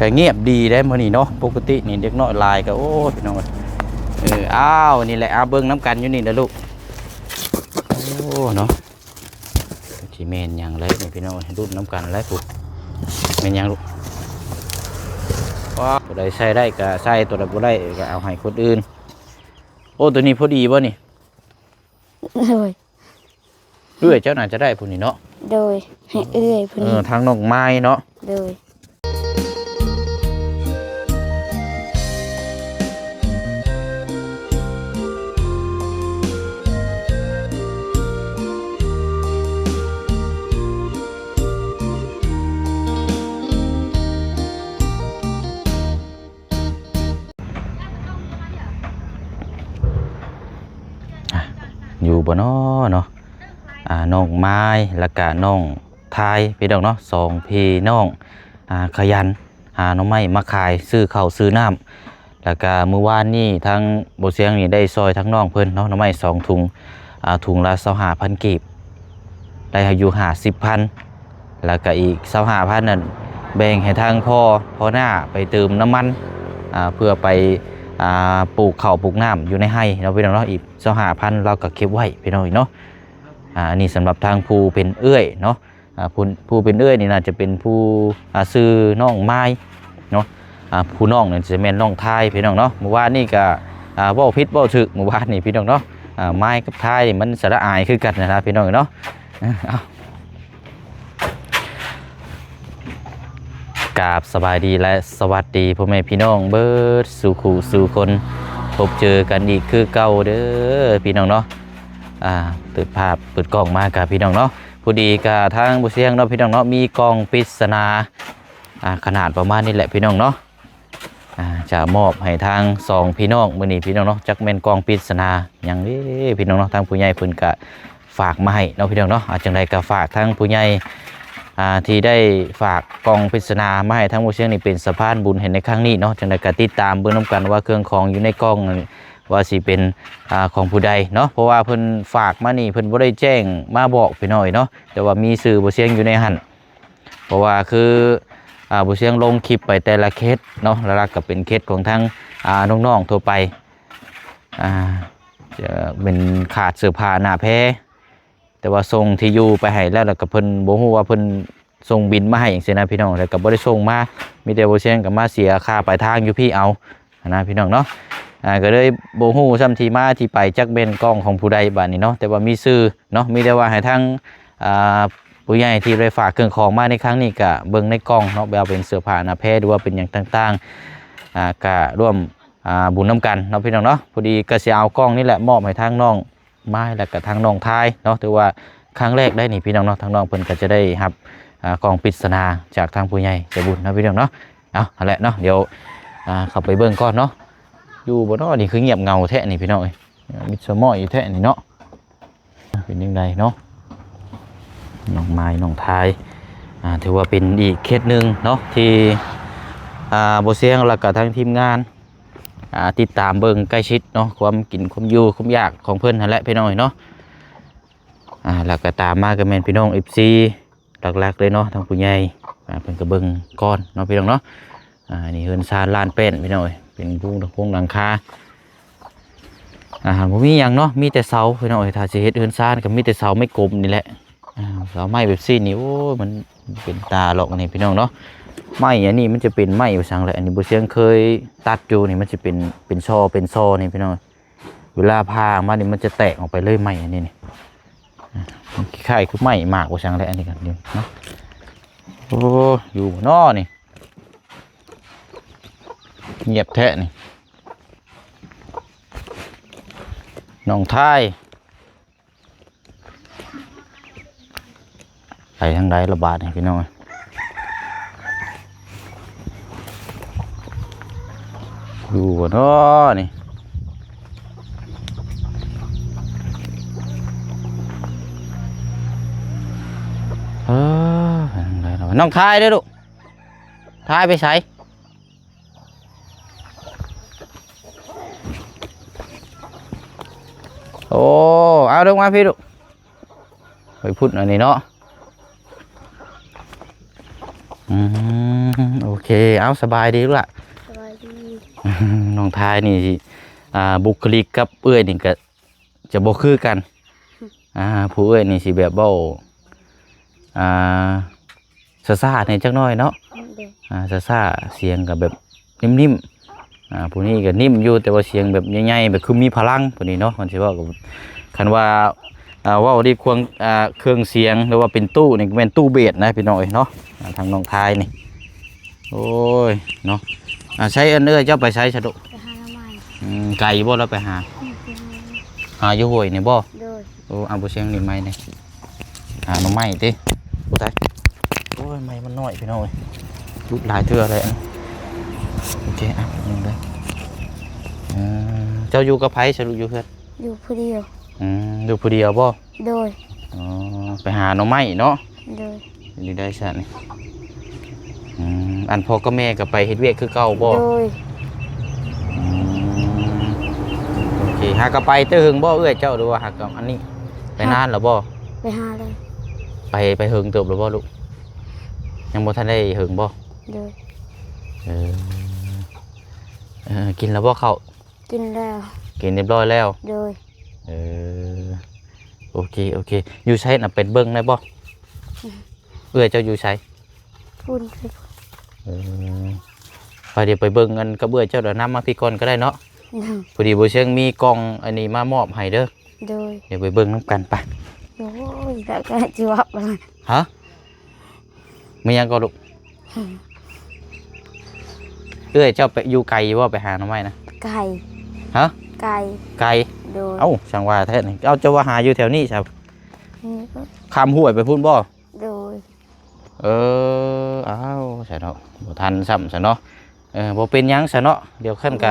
ก็เงียบดีได้มื้อนี้เนาะปกตินี่เด็กน้อยลายก็โอ้พี่น้องอ้าวนี่แหละเบิ่งน้ำกันอยู่นี่นะลูกโอ้เนาะที่เมนยังเลยนี่พี่น้องรุ่นน้ำกันแล้วปุ๊บเมนยังลูกว้าตัวใดใส่ได้ก็ใส่ตัวใดบ่ได้ก็เอาให้คนอื่นโอ้ตัวนี้พอดีบ่นี่เอื้อยเจ้าน่าจะได้ผู้นี้เนาะโดยให้เอื้อยผู้นี้ทางน้องไม้เนาะโดยอยู่บ่น้อเนาะน้องไม้แล้วก็น้องทายพี่น้องเนาะสองพี่น้องขยันหาน้องไม้มาขายซื้อข้าวซื้อน้ำแล้วก็มื้อวานนี้ทางบ่เสียงนี่ได้ซอยทั้งน้องเพิ่นเนาะน้องไม้2ถุงถุงละ25,000กีบได้อยู่50,000แล้วก็อีก25,000นั่นแบ่งให้ทางพ่อหน้าไปเติมน้ำมันเพื่อไปปลูกข้าวปลูกน้ำอยู่ในไร่เราพี่น้องเนาะอีก25,000เราก็เก็บไว้พี่น้องเนาะอันนี้สำหรับทางผู้เป็นเอื้อยเนาะผู้เป็นเอื้อยนี่น่าจะเป็นผู้ซื้อน้องไม้เนาะผู้น้องเนี่ยจะเป็นน้องทายพี่น้องเนาะเมื่อวานนี่ก็เว้าผิดเว้าถูกเมื่อวานนี่พี่น้องเนาะไม้กับทายมันสระอายคือกันนะพี่น้องเนาะกราบสบายดีและสวัสดีพ่อแม่พี่น้องเบิดสู่ขู่สู่คนพบเจอกันอีกคือเก่าเด้อพี่น้องเนาะเปิดภาพเปิดกล้องมากับพี่น้องเนาะพอดีกับทางบุเสียงเนาะพี่น้องเนาะมีกล่องปริศนาขนาดประมาณนี้แหละพี่น้องเนาะจะมอบให้ทาง2พี่น้องมื้อนี้พี่น้องเนาะจักแม่นกล่องปริศนาอย่างนี้พี่น้องเนาะทางผู้ใหญ่เพิ่นก็ฝากมาให้เนาะพี่น้องเนาะจังไดก็ฝากทางผู้ใหญ่ที่ได้ฝากกองปริศนามาให้ทั้งหมดเชียงนี่เป็นสะพานบุญเห็นในครั้งนี้เนาะจังไดก็ติดตามเบิ่งนำกันว่าเครื่องของอยู่ในกล่องว่าสิเป็นของผู้ใดเนาะเพราะว่าเพิ่นฝากมานี่เพิ่นบ่ได้แจ้งมาบอกพี่น้อยเนาะแต่ว่ามีสื่อบ่เชียงอยู่ในหั่นเพราะว่าคือบ่เชียงลงคลิปไปแต่ละเคสเนาะแล้วก็เป็นเคสของทั้งน้องๆทั่วไปจะเป็นขาดเสื้อผ้าหน้าแพแต่ว่าส่งที่อยู่ไปให้แล้วก็เพิ่นบ่ฮู้ว่าเพิ่นส่งบินมาให้จังซี่นะพี่น้องแล้วก็บ่ได้ส่งมามีแต่บ่เชียงก็มาเสียค่าปลายทางอยู่พี่เอานะพี่น้องเนาะก็เลยบ่ฮู้ซ้ำที่มาที่ไปจักเป็นกล้องของผู้ใดบัดนี้เนาะแต่ว่ามีชื่อเนาะมีแต่ว่าให้ทางผู้ใหญ่ที่ได้ฝากเครื่องของมาในครั้งนี้ก็เบิ่งในกล้องเนาะแบบเป็นเสื้อผ้าหน้าแพรหรือว่าเป็นหยังต่างๆก็ร่วมบุญนำกันเนาะพี่น้องเนาะพอดีก็สิเอากล้องนี่แหละมอบให้ทางน้องไม้แล้วก็ทางน้องทายเนาะถือว่าครั้งแรกได้นี่พี่น้องเนาะทางน้องเพิ่นก็จะได้รับกล่องปริศนาจากทางผู้ใหญ่ใจบุญนะพี่น้องเนาะเอาแหละเนาะเดี๋ยวเข้าไปเบิ่งก่อนเนาะอยู่บนน้อนี่คือเงียบเงาแท้นี่พี่น้องมิสมออยู่แท้นี่เนาะเป็นยังไงเนาะน้องไม้น้องทายถือว่าเป็นอีกเคสหนึ่งเนาะที่โบเซียงแล้วก็ทางทีมงานติดตามเบิ่งใกล้ชิดเนาะความกินความอยู่ความอยากของเพื่อนนั่นแหละพี่น้องเนาะแล้วก็ตามมากับแมนพี่น้องFCหลักๆเลยเนาะทางผู้ใหญ่เพิ่นก็เบิ่งก่อนเนาะพี่น้องเนาะนี่เฮือนซานลานเป็นพี่น้องเป็นพวงหลังคาบ่มีหยังเนาะมีแต่เสาพี่น้องถ้าสิเฮ็ดเฮือนซานก็มีแต่เสาไม่กลมนี่แหละเสาไม้แบบซี่นี่โอ้มันเป็นตาหรอกนี่พี่น้องเนาะไม้อันนี้มันจะเป็นไม้อยู่สังแหละอันนี้บ่เชียงเคยตัดอยู่นี่มันจะเป็นช่อนี่พี่น้องเวลาพามานี่มันจะแตกออกไปเลยไม้อันนี้นี่คล้ายคือไม้หมากบ่สังแหละอันนี้กันเนาะโอ้อยู่นอนี่เงียบแท้นี่น้องทายไปทางใดระบาดนี่พี่น้องอยู่บ่เนาะนี่น้องทายด้วยลูกทายไปใส่โอ้เอาลงมาพี่ลูกไปพูดอันนี้เนาะ โอเคเอาสบายดีลูกล่ะ สบายดี น้องทายนี่บุคลิกกับเอื้อยนี่ก็จะบ่คือกันผู้เอื้อยนี่สิแบบเว้าซ่าๆนี่จักหน่อยเนาะ เด็ก ซ่าๆเสียงก็แบบนิ่มๆผู้นี้ก็นิ่มอยู่แต่ว่าเสียงแบบใหญ่ๆแบบคือมีพลังผู้นี้เนาะมันสิเว้ากับคันว่าเว้าที่เครื่องเสียงหรือว่าเป็นตู้นี่ก็เป็นตู้เบสนะพี่น้องเอ้ยเนาะทางน้องทายนี่โอ้ยเนาะใช้อันเอ้ยเจ้าไปใช้ซะดุ ไปหาละไม้ ไก่บ่เราไปหาอยู่ห้วยนี่บ่ โดย โอ้เอาบ่เสียงนี่ไม้นี่หาหน่อไม้ติโอ้ตายโอ้ยไม้มันน้อยพี่น้องเอ้ยลุกหลายเทื่อเลยอันโอเคนึงเลยเจ้าอยู่กับไผสรุปอยู่เพิ่น อยู่ผู้เดียว อยู่ผู้เดียวบ่ โดย อ๋อไปหาหน่อไม้เนาะ โดย นี่ได้ซะนี่อันพ่อกับแม่ก็ไปเฮ็ดเวียกคือเก่าบ่ โดย โอเคหากะไปเตอหึงบ่เอ้ยเจ้าหรือว่าหากะอันนี้ไปนานแล้วบ่ ไปหาเลย ไปหึงเติบหรือบ่ลูกยังบ่ทันได้หึงบ่ โดย กินแล้วบ่ข้าว กินแล้ว กินเรียบร้อยแล้ว โดย โอเคอยู่ใช้น่ะเป็นเบิ่งได้บ่เอ้ยเจ้าอยู่ใช้ พูดไป ไปเดี๋ยวไปเบิ่งกันกับเอ้ยเจ้าเดี๋ยวนำมาพี่ก่อนก็ได้เนาะ นั่ง พอดีบ่เชิงมีกล่องอันนี้มามอบให้เด้อ โดย เดี๋ยวไปเบิ่งนํกันไป โอ้ยแล้วก็จีวับอะไร ฮะมีหยังก็ลูกเอ้ยเจ้าไปอยู่ไกลบ่ไปหาหน่อไม้นะ ไก่ ฮะ ไก่ ไกล โดย เอ้าช่างว่าแท้นี่เอาเจ้าว่าหาอยู่แถวนี้ครับ นี่ก็ ข้ามห้วยไปพุ่นบ่ โดย อ้าวใช่เนาะบ่ทันซ้ำซะเนาะบ่เป็นหยังซะเนาะเดี๋ยวขั้นก็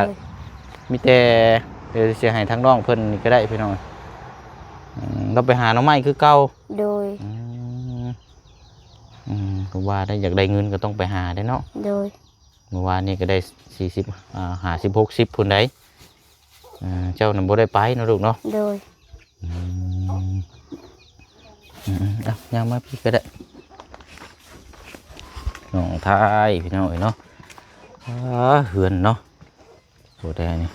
มีแต่เดี๋ยวสิให้ทางน้องเพิ่นนี่ก็ได้พี่น้องเราไปหาหน่อไม้คือเก่า โดย ก็ว่าได้อยากได้เงินก็ต้องไปหาได้เนาะ โดย เมื่อวานนี้ก็ได้40 50 60พุ่นได้เจ้าน่ะบ่ได้ไปเนาะลูกเนาะ โดย ย่างมาพี่ก็ได้น้องทายพี่น้องเนาะเหือนเนาะโหได้นี่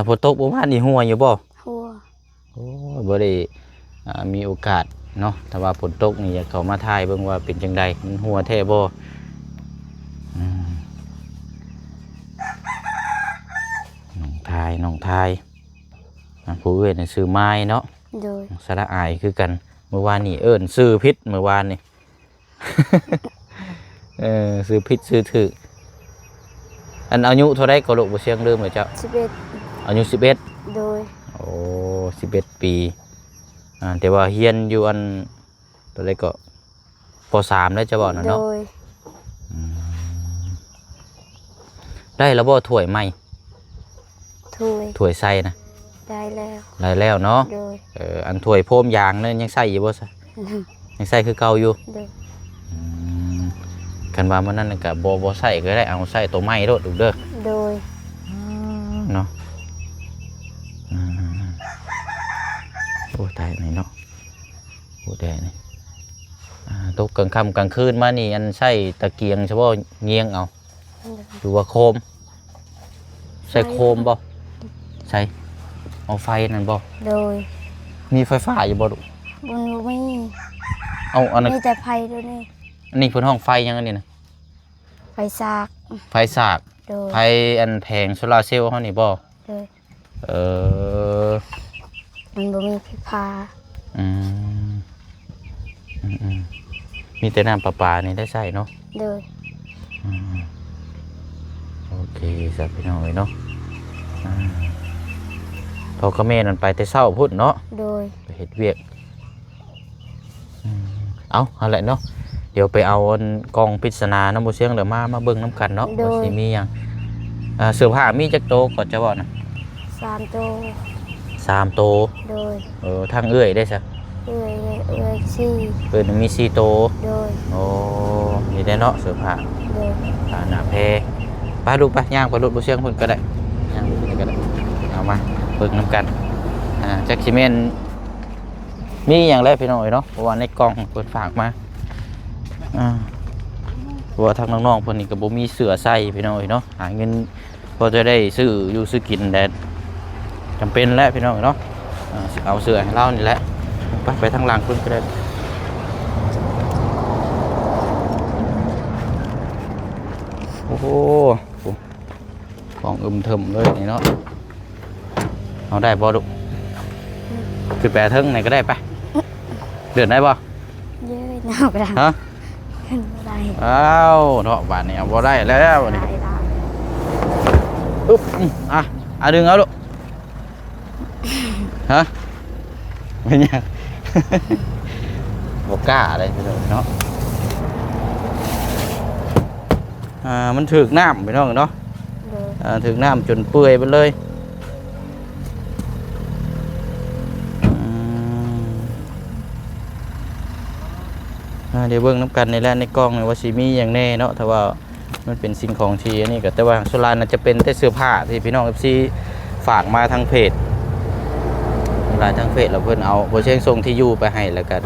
ฝนตกบ่ว่านี่หัวอยู่บ่ หัว โอ้ยบ่ได้มีโอกาสเนาะถ้าว่าฝนตกนี่อยากเข้ามาถ่ายเบิ่งว่าเป็นจังไดมันหัวแท้บ่น้องทายผู้เอื้อนน่ะชื่อไม้เนาะ โดย สระอายคือกันเมื่อวานนี่เอิ้นซื้อพิษเมื่อวานนี่ ซื้อพิษซื้อถืออันอายุเท่าไรก็ลูกบ่เชียงลืมเลยเจ้า 11 อายุ11 โดย โอ้11 ปีแต่ว่าเฮียนอยู่อันตัวไรก็ป.3แล้วจะบอกนะ โด เนาะ ย ได้แล้วบ่ถ้วยใหม่ ถ้วย ถ้วยใส่นะ ได้แล้ว ได้แล้วเนาะ โดย อันถ้วยโพมยางนั่นยังใส่อยู่บ่ซะยังใส่คือเก่าอยู่ โดย คันว่ามันนั่นก็บ่ใส่ก็ได้เอาใส่ตัวใหม่โลดดูเด้อ โดย เนาะโอ้ตายนี่เนาะโอ้ได้นี่ตกกลางค่ำกลางคืนมานี่อันใส่ตะเกียงเฉพาะเงียงเอาหรือว่าโคมใส่โคมบ่ใส่เอาไฟนั่นบ่ โดย มีไฟฟ้าอยู่บ่ลูก บนบ่มี เอาอันนั้น มีแต่ไผ่ด้วยนี่ อันนี้เพิ่นห้องไฟยังอันนี้นะ ไฟซาก ไฟสาก โดย ไฟอันแผงโซลาร์เซลล์เฮานี่บ่ โดย เออ มันบ่มีไฟฟ้า อืมมีแต่น้ำประปานี่ได้ใส่เนาะ โดย โอเคสับพี่น้องเลยเนาะพอก็แม่นั่นไปแต่เช้าพุ่นเนาะ โดย ไปเฮ็ดเวียกเอาแหละเนาะเดี๋ยวไปเอากองปริศนาน้ำบ่เสียงเดี๋ยวมาเบิ่งน้ำกันเนาะว่าสิมีหยังเสื้อผ้ามีจักโตก่อนจะบอกนะ 3ตัว 3โต โดย ทางเอื้อยได้ซะ เอื้อยซี่ เพิ่นมี4โต โดย โอ้นี่ได้เนาะเสื้อผ้า โดย หน้าแพไปลูกไปย่างไปรถบ่เสียงพุ่นก็ได้ย่างไปก็ได้เอามาเบิ่งน้ำกันจักสิแม่นมีหยังแล้วพี่น้องเนาะเพราะว่าในกล่องเพิ่นฝากมา เพราะว่าทางน้องๆเพิ่นนี่ก็บ่มีเสื้อใส่พี่น้องเนาะหาเงินพอจะได้ซื้ออยู่ซื้อกินแต่จำเป็นแล้วพี่น้องเนาะเอาเสื้อให้เรานี่แหละไปทางหลังเพิ่นก็ได้โอ้โหของเทิมเลยนี่เนาะเอาได้บ่ลูกคือแปรเทิงไหนก็ได้ไปเดือดได้บ่ เย้ยหนาวกระดัง ฮะ ขึ้นบ่ได้ อ้าวเนาะบาดนี้เอาบ่ได้แล้วบัดนี้ ได้ได้ อุ๊บดึงเอาลูกฮะเป็นยัง บ่กล้าอะไรพี่น้องเนาะมันถึกน้ำพี่น้องเนาะ โดย ถึกน้ำจนเปื่อยไปเลยเดี๋ยวเบิ่งน้ำกันในแลนในกล้องว่าสิมีอย่างแน่เนาะถ้าว่ามันเป็นสิ่งของที่อันนี้ก็แต่ว่าสุรานน่าจะเป็นแต่เสื้อผ้าที่พี่น้อง FC ฝากมาทางเพจหลายทางเพจแล้วเพิ่นเอาโปรเชงส่งที่อยู่ไปให้แล้วกัน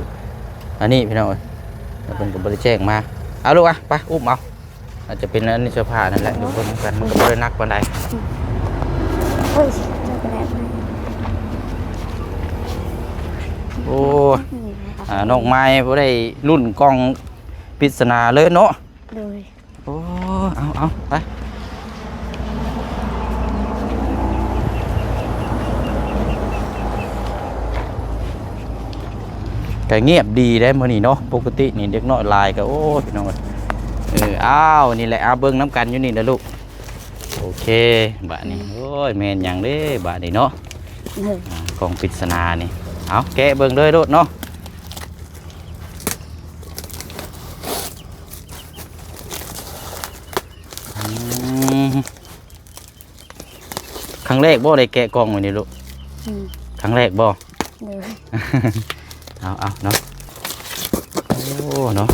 อันนี้พี่น้องแล้วเพิ่นก็บ่ได้แจ้งมาเอาลูกไปอุ้มเอาอาจจะเป็นอันนี้เสื้อผ้านั่นแหละเดี๋ยวเบิ่งกันมันก็บ่ได้หนักปานใด เฮ้ยช็อกโกแลตไหม โอ้น้องไม้บ่ได้รุ่นกล้องปริศนาเลยเนาะ โดย โอ้เอาไปก็เงียบดีได้มื้อนี้เนาะปกตินี่เด็กน้อยลายก็โอ้พี่น้องอ้าวนี่แหละเบิ่งน้ำกันอยู่นี่นะลูกโอเคบาดนี้โอ้ยแม่นหยังเด้บาดนี้เนาะ โดย กล้องปริศนานี่เอาแกะเบิ่งเลยโลดเนาะครั้งแรกบ่ได้แกะกล่องไว้นี่ลูกครั้งแรกบ่ โดย เอาเนาะโอ้เนาะ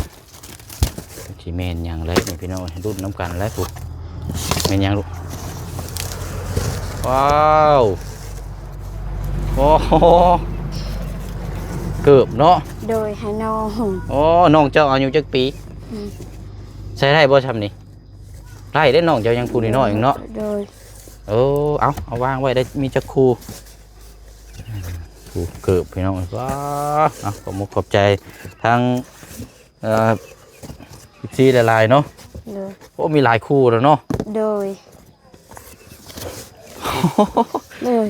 ที่เมนอย่างไรนี่พี่น้องรุ่นน้ำกันแล้วปุ๊บเมนอย่างลูกว้าวโอ้โหเกือบเนาะ โดยให้น้อง โอ้น้องเจ้าอายุจักปีใช้ได้บ่ทำนี่ได้ได้น้องเจ้ายังพูน้อยๆเนาะ โดย เอาวางไว้ได้มีจักคูเกือบพี่น้องว้าขอบมุกขอบใจทางซีหลายๆเนาะ โดย โอ้มีหลายคู่แล้วเนาะ โดยโดย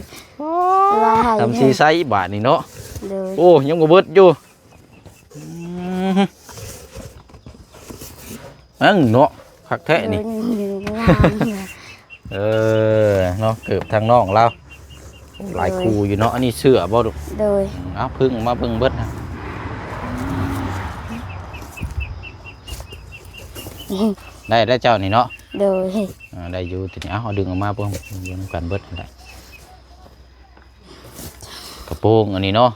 ลาย ทำซีไซส์บาทนี่เนาะ โดย โอ้ยังบ่เบิดอยู่นั่งเนาะคักแท้นี่ งามเลย เนาะเกือบทางน้องเราหลายคู่อยู่เนาะอันนี้เสื้อบ่ดุ โดย เอาพึ่งมาเบิ่งเบิดนะได้เจ้านี่เนาะ โดย ได้อยู่ทีนี้เอาดึงออกมาเพิ่มดึงกันเบิดได้กระโปรงอันนี้เนาะ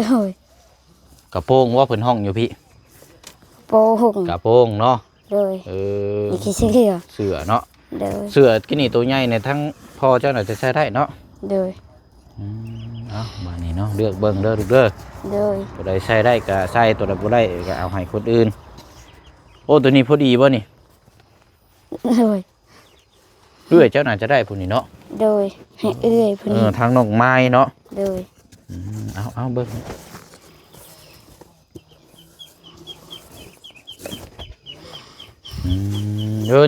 โดย กระโปรงว่าเพิ่นห้องอยู่พี่ โป่ง กระโปรงเนาะ โดย อีกทีเสือ เสื้อเนาะ โดย เสื้อกินนี่ตัวใหญ่เนี่ยทั้งพอเจ้าหน่อยจะใช้ได้เนาะ โดย เอาบ้านนี้เนาะเลือกเบิ่งเด้อลูกเด้อ โดย ตัวใดใช้ได้ก็ใช้ตัวใดบ่ได้ก็เอาให้คนอื่นโอ้ตัวนี้พอดีบ่นี่ โดย เรื่อยเจ้าหน่อยจะได้ผู้นี้เนาะ โดยให้เอื้อยพุ่นนี้ ทางน้องไม้เนาะ โดย เอาเบิ่ง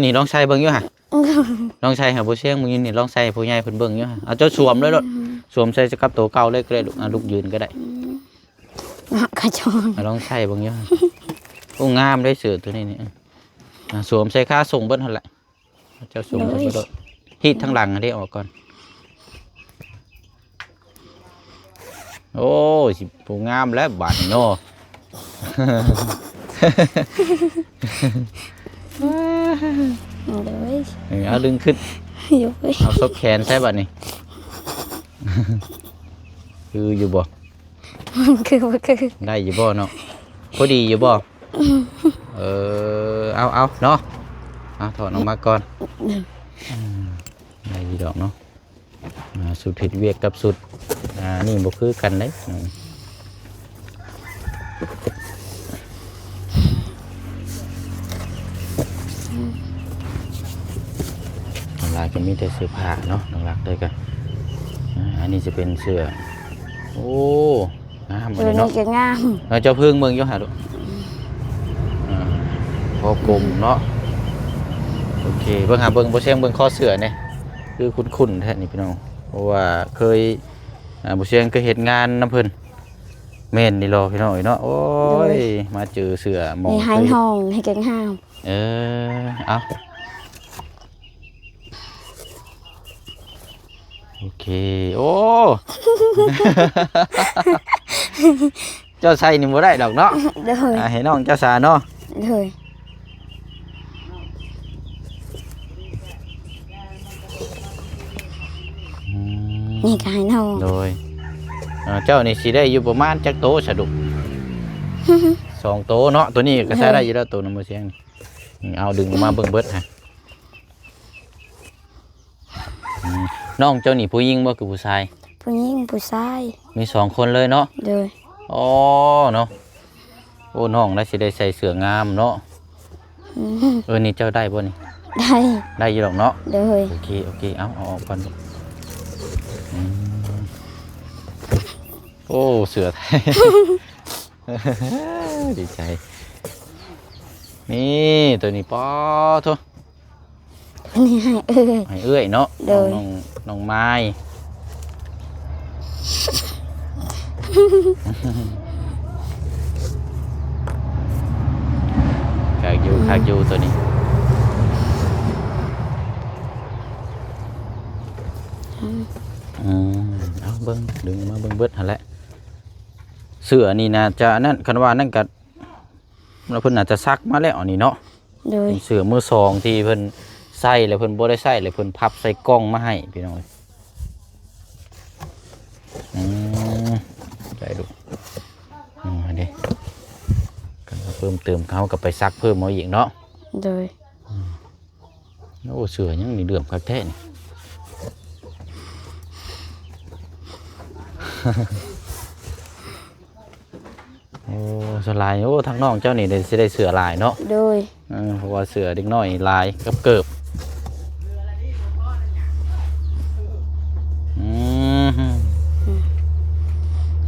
นี่ลองใช้เบิ่งอยู่ฮะลองใช้หาผู้เชี่ยงมึงนี่ลองใช้ผู้ใหญ่เพิ่นเบิ่งอยู่ฮะเอาเจ้าสวมเลยลูกสวมใส่กับตัวเก่าเลยก็ได้ลูกลูกยืนก็ได้ กระชอน ลองใช้เบิ่งอยู่ฮะโอ้งามได้เสื้อตัวนี้นี่สวมใส่ค่าส่งเบิ่นหั่นแหละเจ้าสวมใส่บ่ฮีททั้งหลังอันนี้ออกก่อนโอ้สิผู้งามแล้วบาดนี้เนาะ โดย เอาดึงขึ้น อยู่ไป เอาซบแขนใช่ป่ะนี่ คืออยู่บ่ มันคือว่าคือ ได้อยู่บ่เนาะพอดีอยู่บ่เอาเนาะเอาถอดออกมาก่อนได้อยู่ดอกเนาะสุดผิดเวียกกับสุดนี่บ่คือกันเลย ก็มีแต่เสื้อผ้าเนาะหลักๆเลยกันอันนี้จะเป็นเสื้อโอ้งามหมด ตัว เลย นี้ เนาะ ก็งาม เจ้าพึ่งเมืองอยู่หาดูพอกลมเนาะโอเคเบิ่งหาเบิ่งบ่เชียงเบิ่งข้อเสื้อเนี่ยคือคุ้นๆแท้นี่พี่น้องเพราะว่าเคยบ่เชียงเคยเฮ็ดงานน้ำเพิ่นแม่นนี่รอพี่น้องเนาะโอ้ยมาเจอเสื้อหมอง ให้หายห้องให้แกงห้าว เอาโอเคโอ้ เจ้าใส่นี่บ่ได้ดอกเนาะ เลย ให้น้องเจ้าสาเนาะ เลย นี่ก็หายห้อง โดยเจ้านี่สิได้อยู่ประมาณจักโตสะดุก 2 โตเนาะตัวนี้ก็ใช้ได้อยู่แล้วตัวน้ำมือเสียงนี่เอาดึงออกมาเบิ่งเบิดฮะน้องเจ้านี่ผู้หญิงบ่คือผู้ชาย ผู้หญิงผู้ชาย มี2 คนเลยเนาะ เลย อ๋อเนาะโอ้น้องได้สิได้ใส่เสื้องามเนาะนี่เจ้าได้บ่นี่ ได้ ได้อยู่ดอกเนาะ เลย โอเคเอาออกก่อนโอ้เสือไทย ดีใจนี่ตัวนี้ป้อทุก นี่ให้ให้เอื้อยเนาะ โดย น้องไม้ ขากอยู่ตัวนี้เอาเบิ้งดึงมาเบิ้งเบิดหั่นแหละเสื้อนี่นะจะนั่นคันว่านั่นกัเราเพิ่นอาจจะซักมาแล้วนี่เนาะ เลย เป็นเสื้อมือ 2ที่เพิ่นใส่แล้วเพิ่นบ่ได้ใส่แล้วเพิ่นพับใส่กล่องมาให้พี่น้องได้ดูอันนี้กันเพิ่มเติมเขากับไปซักเพิ่มมาอีกเนาะ เลย โอ้เสื้อยังนี่เดือมคักแท้นี่ โอ้สลายโอ้ทั้งน้องเจ้านี่ได้สิได้เสือลายเนาะ โดย เพราะว่าเสือเด็กน้อยลายเกิบ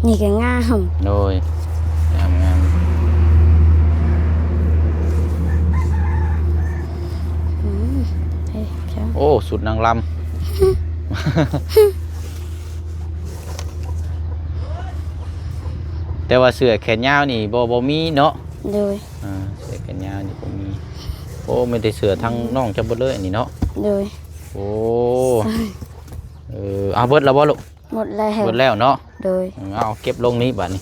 นี่ก็งาม โดยงาม เฮ้ยเจ้า โอ้สุดนางลำ แต่ว่าเสือแขนยาวนี่บ่มีเนาะ เลย เสือแขนยาวนี่บ่มีโอ้ไม่ได้เสือทั้งน้องจะเบิดเลยอันนี้เนาะ เลย โอ้เอาเบิดแล้วบ่ลูก หมดแล้ว เบิดแล้วเนาะ เลย เอาเก็บลงนี้บัดนี้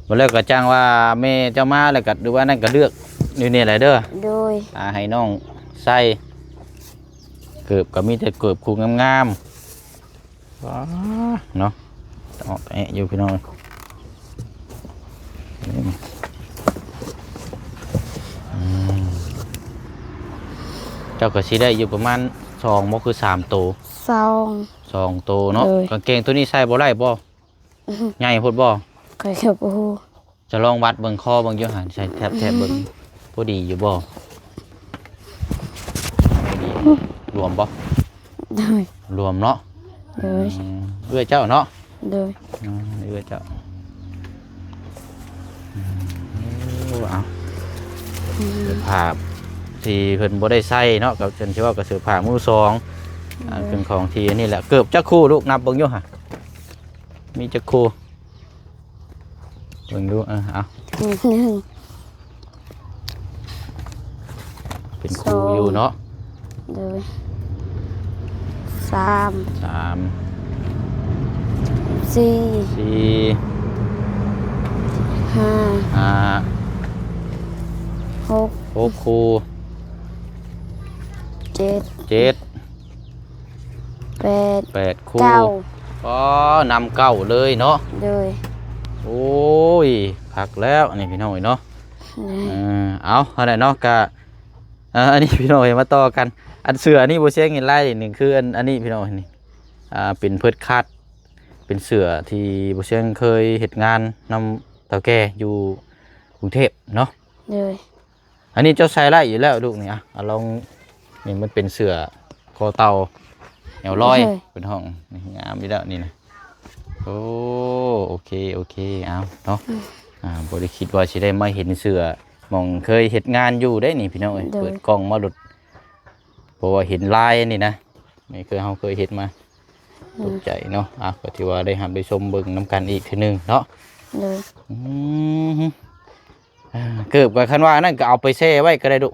บ่แล้วก็จ้างว่าแม่เจ้ามาแล้วก็หรือว่านั่นก็เลือกอยู่นี่แหละเด้อ โดย ให้น้องใส่เกือบก็มีแต่เกือบคู่งามๆว้าเนาะออกแอะอยู่พี่น้องเจ้าก็สิได้อยู่ประมาณ2บ่คือ3โต ซอง 2โตเนาะ เลย กางเกงตัวนี้ใส่บ่ได้บ่ใหญ่โพดบ่ เคยกับโอ้โห จะลองวัดเบิ่งคอเบิ่งอยู่หั่นใส่แทบเบิ่งพอดีอยู่บ่พอดีรวมบ่ เลย รวมเนาะ เลย เอื้อเจ้าเนาะ เลย เอื้อเจ้าเอาเสื้อผ้าที่เพิ่นบ่ได้ใส่เนาะกับเพิ่นสิว่ากับเสื้อผ้ามือสองเป็นของที่นี่แหละเกือบจักคู่ลูกนับเบิ่งอยู่ห่ะมีจักคู่เบิ่งดูเอา 1 เป็นคู่อยู่เนาะ เลย3 3 4 4 5 5 6 6คู่ 7 7 8 8คู่ 9 อ๋อนำเก้าเลยเนาะ เลย โอ้ยพักแล้วอันนี้พี่น้อยเนาะ เลย เอาอะไรเนาะกะอันนี้พี่น้อยมาต่อกันอันเสือนี่โบเชียงเงินไล่หนึ่งคืออันนี้พี่น้อยนี่เป็นเพิดคาดเป็นเสือที่โบเชียงเคยเหตุงานนำเต่าแก่อยู่กรุงเทพเนาะ เลย อันนี้เจ้าชายไล่อยู่แล้วลูกนี่เอาลองนี่มันเป็นเสือ คอเต่าแนวลอยเป็นห้องนี่งามอยู่แล้วนี่นะโอ้โอเคเอาเนาะบ่ได้คิดว่าสิได้มาเห็นเสือหม่องเคยเฮ็ดงานอยู่ได้นี่พี่น้องเอ้ยเปิดกล้องมาหลุดเพราะว่าเห็นลายนี่นะนี่เคยเฮ็ดมาตกใจเนาะก็ถือว่าได้ได้ชมเบิ่งน้ำกันอีกทีนึงเนาะเลยเกือบกับคันว่านั่นก็เอาไปแช่ไว้ก็ได้ดุ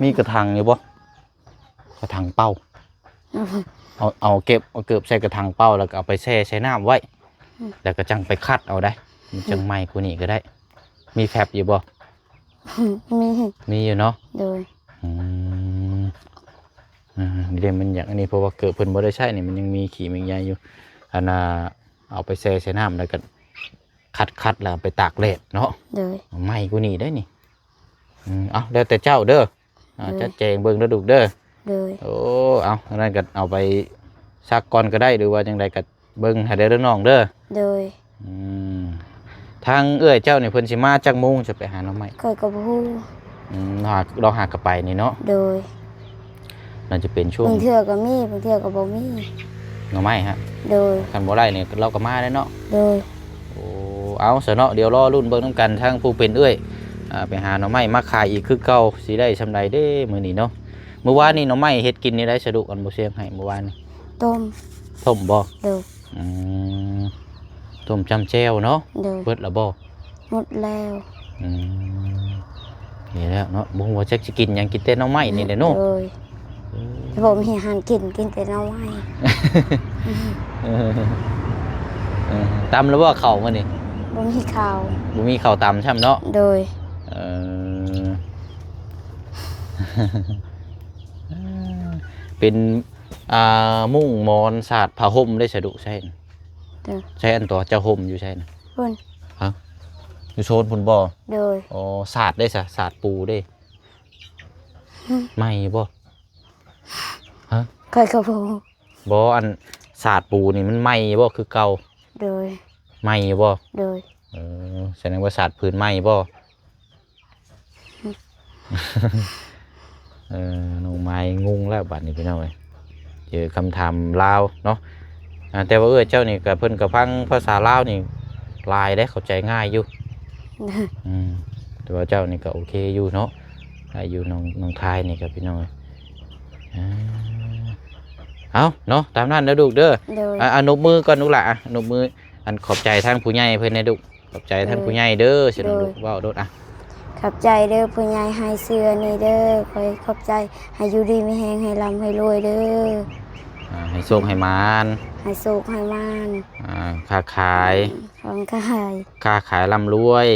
มีกระถางอยู่บ่กระถางเป้าเอาเกือบใส่กระถางเป้าแล้วก็เอาไปแช่ใช้น้ำไว้แล้วก็จังไปคัดเอาได้มันจังใหม่กว่านี้ก็ได้มีแฟบอยู่บ่มีอยู่เนาะเลยนี่เดี๋ยวมันอย่างนี้เพราะว่าเกิดเพิ่นบ่ได้ใช้นี่มันยังมีขี้มีใยอยู่อันน่ะเอาไปแช่ใช้น้ำแล้วก็คัดแล้วไปตากแดดเนาะใหม่กว่านี้ได้นี่เอาแล้วแต่เจ้าเด้อจัดแจงเบิ่งแล้วดุเด้อโอ้เอาอันนั้นก็เอาไปซักก่อนก็ได้หรือว่าจังไดก็เบิ่งให้ได้เด้อน้องเด้อทางเอื้อยเจ้านี่เพิ่นสิมาจักโมงจะไปหาหน่อไม้ค่อยก็บ่ฮู้เราหากลับไปนี่เนาะน่าจะเป็นช่วงบางเทื่อก็มีบางเทื่อก็บ่มีหน่อไม้ฮะคันบ่ได้นี่เราก็มาได้เนาะโอ้เอาซะเนาะเดี๋ยวรอรุ่นเบิ่งนำกันทางผู้เป็นเอื้อยไปหาหน่อไม้มาขายอีกคือเก่าสิได้ซำใดเด้มื้อนี้เนาะเมื่อวานนี้หน่อไม้เฮ็ดกินนี่ได้สะดวกอันบ่เสียงให้เมื่อวานนี่ต้มบ่ต้มจำแจ่วเนาะเบิดแล้วบ่หมดแล้วนี่แล้วเนาะบ่ฮู้ว่าจักสิกินหยังกินแต่หน่อไม้นี่แหละเนาะผมมีอาหารกินแต่หน่อไม้ตำแล้วบ่ข้าวมื้อนี้บ่มีข้าวตำใช่มั้ยเนาะเป็นมุ้งมอนสาดผ้าห่มได้สะดุใช่ใช่อันตัวเจ้าห่มอยู่ใช่นะพุ่นอยู่โซนพุ่นบ่อ๋อสาดได้สาดปูได้ไม่บ่เคยกระโปงบ่อันสาดปูนี่มันไม่บ่คือเก่าไม่บ่แสดงว่าสาดพื้นไม่บ่น้องไม้งงแล้วบัดนี้พี่น้องเอ้ยเจอคำถามลาวเนาะแต่ว่าเจ้านี่กับเพิ่นกับพังภาษาลาวนี่ลายได้เข้าใจง่ายอยู่แต่ว่าเจ้านี่ก็โอเคอยู่เนาะอยู่น้องทายนี่กับพี่น้องเอาเนาะตามนั้นนะลูกเด้ออนบมือก่อนลูกหล่ะอนบมืออันขอบใจทางผู้ใหญ่เพิ่นนะลูกขอบใจทางผู้ใหญ่เด้อสิลูกว้าวโดดขอบใจเด้อผู้ใหญ่ให้เสื้อนี่เด้อคอยขอบใจให้อยู่ดีมีแฮงให้ร่ำให้รวยเด้อให้โชคให้มานให้โชคให้มานค้าขายร่ำรวย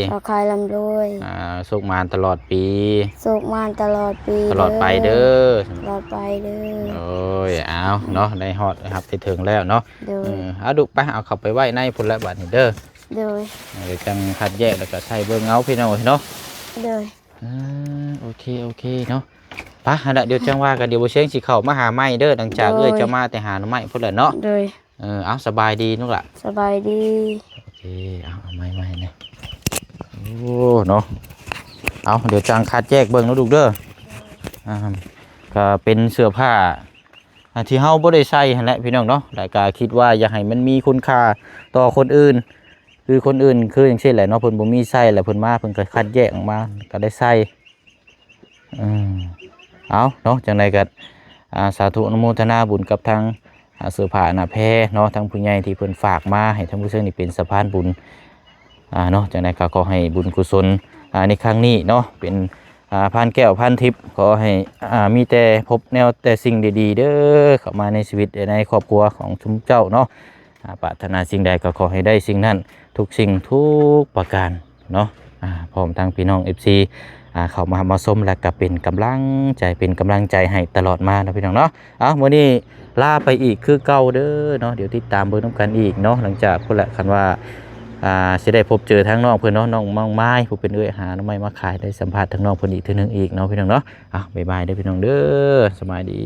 โชคมานตลอดปีโชคมานตลอดปีตลอดไปเด้อโอ้ยเอาเนาะได้ฮอดครับไปถึงแล้วเนาะเอาดุไปเอาเข้าไปไว้ในพุ่นละบัดนี้เด้อเดี๋ยวจังคัดแยกแล้วก็ใส่เบิ่งเอาพี่น้องเนาะโอเคเนาะปะเดี๋ยวจังว่ากันเดี๋ยวบ่เชียงสิเข้ามาหาไม้เด้อดังจากเอ้ยจะมาแต่หาหน่อไม้พุ่นละเนาะเอาสบายดีนู่นล่ะสบายดีโอเคเอาไม้เนี่ยโอ้เนาะเอาเดี๋ยวจังคัดแยกเบิ่งเนาะลูกเด้อก็เป็นเสื้อผ้าที่เฮาบ่ได้ใส่หั่นแหละพี่น้องเนาะแต่ก็คิดว่าอยากให้มันมีคุณค่าต่อคนอื่นคือคนอื่นคืออย่างเช่นแหละเนาะเพิ่นบ่มีใส่แล้วเพิ่นมาเพิ่นก็คัดแยกออกมาก็ได้ใส่เอาเนาะจังไดก็สาธุอนุโมทนาบุญกับทางเสื้อผ้าหน้าแพรเนาะทั้งผู้ใหญ่ที่เพิ่นฝากมาให้ท่านผู้ชมนี่เป็นสะพานบุญเนาะจังไดก็ขอให้บุญกุศลในครั้งนี้เนาะเป็นพานแก้วพานทิพย์ขอให้มีแต่พบแนวแต่สิ่งดีๆเด้อเข้ามาในชีวิตในครอบครัวของชุมเจ้าเนาะปรารถนาสิ่งใดก็ขอให้ได้สิ่งนั้นทุกสิ่งทุกประการเนาะพร้อมทั้งพี่น้อง FC เข้ามาชมและก็เป็นกำลังใจให้ตลอดมานะพี่น้องเนาะวันนี้ลาไปอีกคือเก่าเด้อเนาะเดี๋ยวติดตามเบิ่งน้ำกันอีกเนาะหลังจากพุ่นละคันว่าสิได้พบเจอทั้งน้องเพิ่นเนาะน้องมังไม้ผู้เป็นเอื้อยหาหน่อไม้มาขายได้สัมภาษณ์ทั้งน้องเพิ่นอีกเทื่อนึงอีกเนาะพี่น้องเนาะบ๊ายบายเด้อพี่น้องเด้อสบายดี